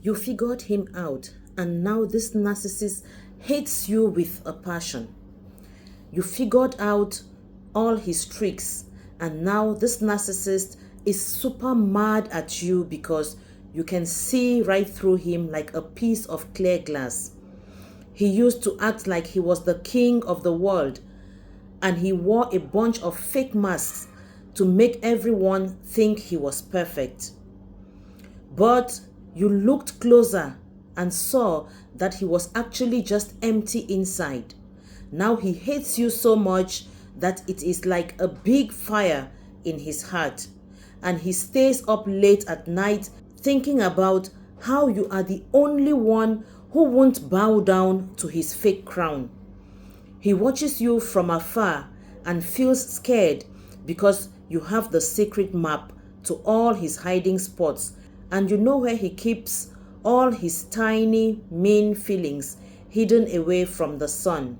You figured him out, and now this narcissist hates you with a passion. You figured out all his tricks, and now this narcissist is super mad at you because you can see right through him like a piece of clear glass. He used to act like he was the king of the world, and he wore a bunch of fake masks to make everyone think he was perfect. But you looked closer and saw that he was actually just empty inside. Now he hates you so much that it is like a big fire in his heart, and he stays up late at night thinking about how you are the only one who won't bow down to his fake crown. He watches you from afar and feels scared because you have the secret map to all his hiding spots, and you know where he keeps all his tiny, mean feelings hidden away from the sun.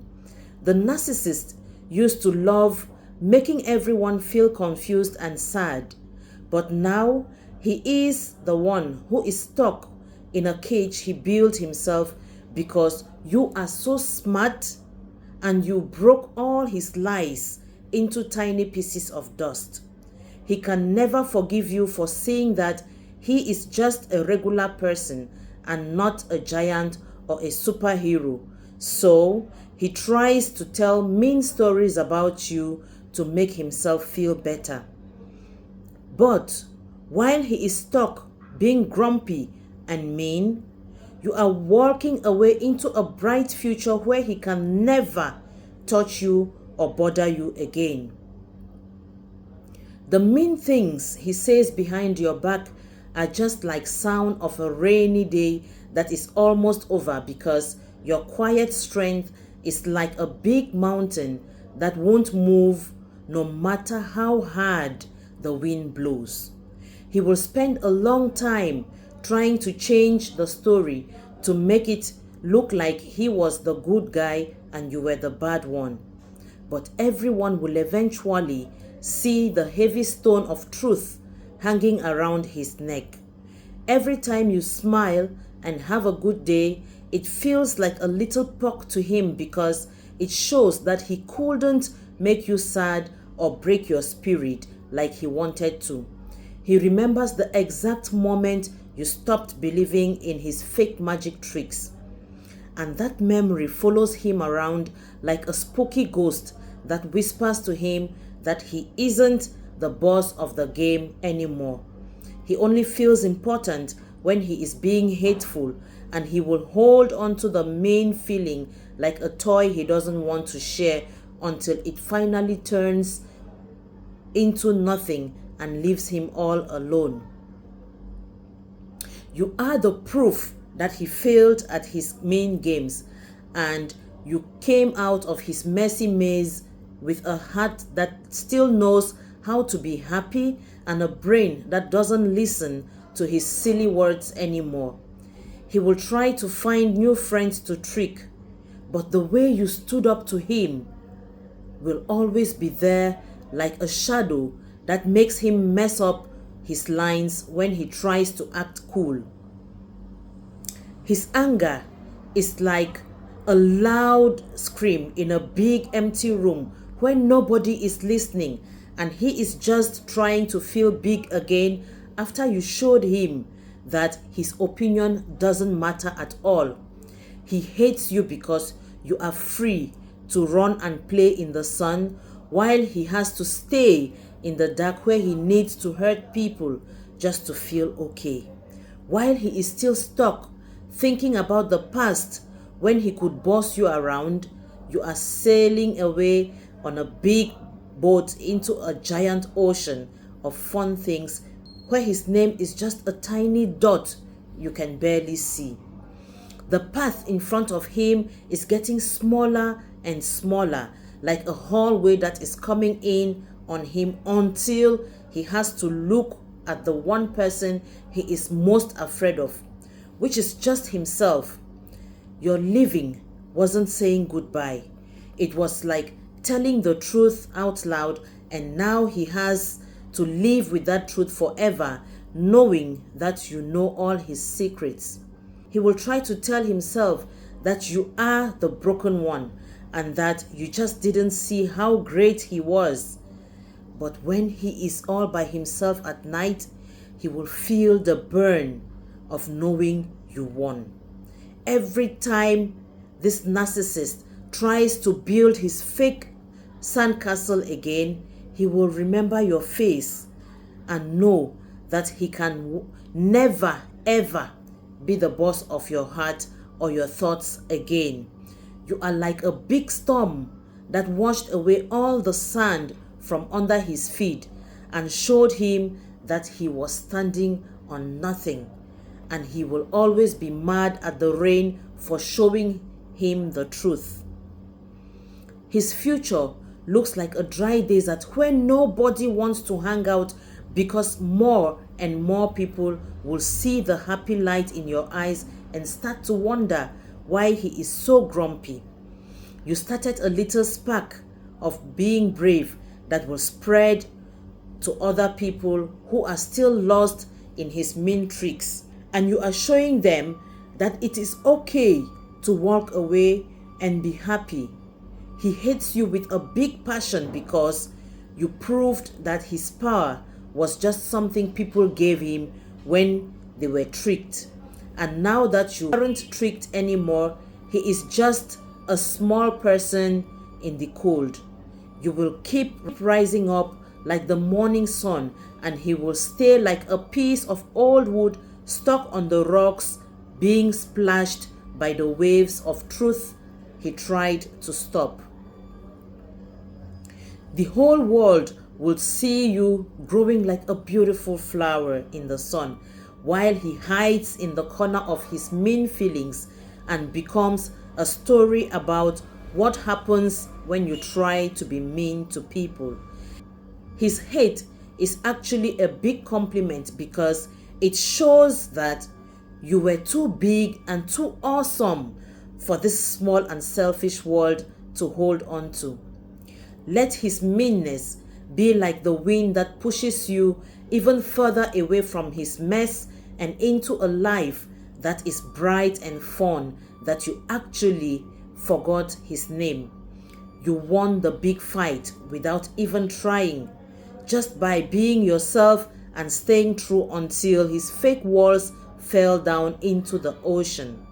The narcissist used to love making everyone feel confused and sad, but now he is the one who is stuck in a cage he built himself because you are so smart and you broke all his lies into tiny pieces of dust. He can never forgive you for saying that he is just a regular person and not a giant or a superhero. So he tries to tell mean stories about you to make himself feel better. But while he is stuck being grumpy and mean, you are walking away into a bright future where he can never touch you or bother you again. The mean things he says behind your back are just like sound of a rainy day that is almost over because your quiet strength is like a big mountain that won't move no matter how hard the wind blows. He will spend a long time trying to change the story to make it look like he was the good guy and you were the bad one. But everyone will eventually see the heavy stone of truth hanging around his neck. Every time you smile and have a good day, it feels like a little poke to him because it shows that he couldn't make you sad or break your spirit like he wanted to. He remembers the exact moment you stopped believing in his fake magic tricks. And that memory follows him around like a spooky ghost that whispers to him that he isn't the boss of the game anymore. He only feels important when he is being hateful, and he will hold on to the main feeling like a toy he doesn't want to share until it finally turns into nothing and leaves him all alone. You are the proof that he failed at his main games, and you came out of his messy maze with a heart that still knows how to be happy and a brain that doesn't listen to his silly words anymore. He will try to find new friends to trick, but the way you stood up to him will always be there like a shadow that makes him mess up his lines when he tries to act cool. His anger is like a loud scream in a big empty room when nobody is listening, and he is just trying to feel big again after you showed him that his opinion doesn't matter at all. He hates you because you are free to run and play in the sun while he has to stay in the dark where he needs to hurt people just to feel okay. While he is still stuck thinking about the past when he could boss you around, you are sailing away on a big boat into a giant ocean of fun things where his name is just a tiny dot you can barely see. The path in front of him is getting smaller and smaller, like a hallway that is coming in on him until he has to look at the one person he is most afraid of, which is just himself. Your living wasn't saying goodbye. It was like telling the truth out loud, and now he has to live with that truth forever, knowing that you know all his secrets. he will try to tell himself that you are the broken one and that you just didn't see how great he was. But when he is all by himself at night, he will feel the burn of knowing you won. Every time this narcissist tries to build his fake sandcastle again, he will remember your face and know that he can never ever be the boss of your heart or your thoughts again. You are like a big storm that washed away all the sand from under his feet and showed him that he was standing on nothing, and he will always be mad at the rain for showing him the truth. His future looks like a dry desert where nobody wants to hang out because more and more people will see the happy light in your eyes and start to wonder why he is so grumpy. You started a little spark of being brave that will spread to other people who are still lost in his mean tricks, and you are showing them that it is okay to walk away and be happy. He hates you with a big passion because you proved that his power was just something people gave him when they were tricked. And now that you aren't tricked anymore, he is just a small person in the cold. You will keep rising up like the morning sun, and he will stay like a piece of old wood stuck on the rocks, being splashed by the waves of truth he tried to stop. The whole world would see you growing like a beautiful flower in the sun, while he hides in the corner of his mean feelings and becomes a story about what happens when you try to be mean to people. His hate is actually a big compliment because it shows that you were too big and too awesome for this small and selfish world to hold on to. Let his meanness be like the wind that pushes you even further away from his mess and into a life that is bright and fun, that you actually forgot his name. You won the big fight without even trying, just by being yourself and staying true until his fake walls fell down into the ocean.